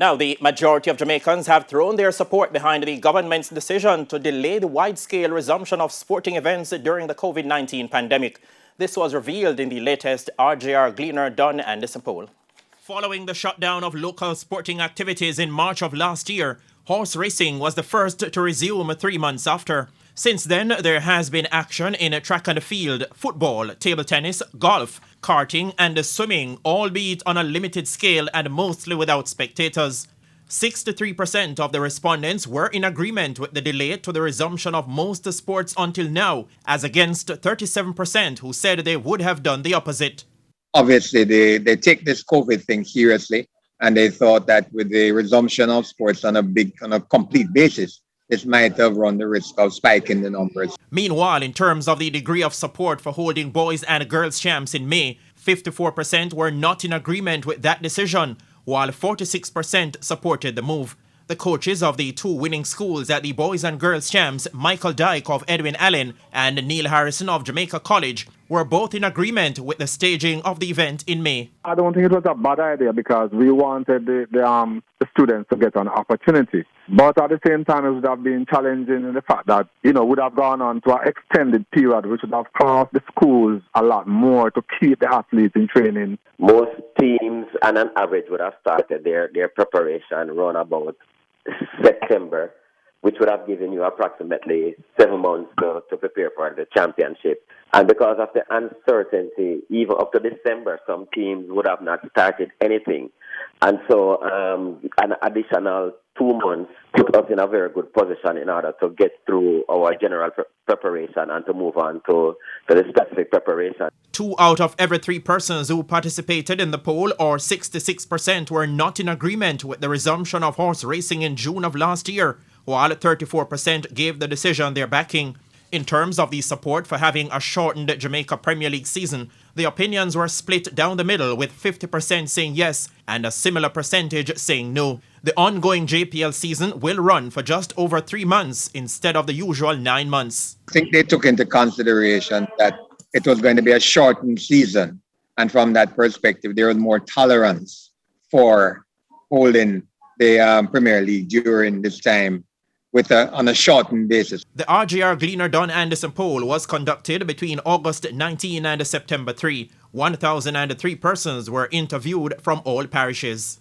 Now, the majority of Jamaicans have thrown their support behind the government's decision to delay the wide-scale resumption of sporting events during the COVID-19 pandemic. This was revealed in the latest RJR Gleaner Dunn and Listen poll. Following the shutdown of local sporting activities in March of last year, horse racing was the first to resume 3 months after. Since then, there has been action in track and field, football, table tennis, golf, karting and swimming, albeit on a limited scale and mostly without spectators. 63% of the respondents were in agreement with the delay to the resumption of most sports until now, as against 37% who said they would have done the opposite. Obviously, they take this COVID thing seriously, and they thought that with the resumption of sports on a complete basis, this might have run the risk of spiking the numbers. Meanwhile, in terms of the degree of support for holding boys and girls champs in May, 54% were not in agreement with that decision, while 46% supported the move. The coaches of the two winning schools at the boys and girls champs, Michael Dyke of Edwin Allen and Neil Harrison of Jamaica College, were both in agreement with the staging of the event in May. I don't think it was a bad idea because we wanted the students to get an opportunity. But at the same time, it would have been challenging in the fact that, would have gone on to an extended period, which would have cost the schools a lot more to keep the athletes in training. Most teams, on an average, would have started their preparation around about September, which would have given you approximately 7 months to prepare for the championship. And because of the uncertainty, even up to December, some teams would have not started anything. And so an additional 2 months put us in a very good position in order to get through our general preparation and to move on to the specific preparation. 2 out of every 3 persons who participated in the poll, or 66%, were not in agreement with the resumption of horse racing in June of last year, while 34% gave the decision their backing. In terms of the support for having a shortened Jamaica Premier League season, the opinions were split down the middle, with 50% saying yes and a similar percentage saying no. The ongoing JPL season will run for just over 3 months instead of the usual 9 months. I think they took into consideration that it was going to be a shortened season, and from that perspective, there was more tolerance for holding the Premier League during this time on a shortened basis. The RJR Gleaner Dunn Anderson poll was conducted between August 19 and September 3. 1,003 persons were interviewed from all parishes.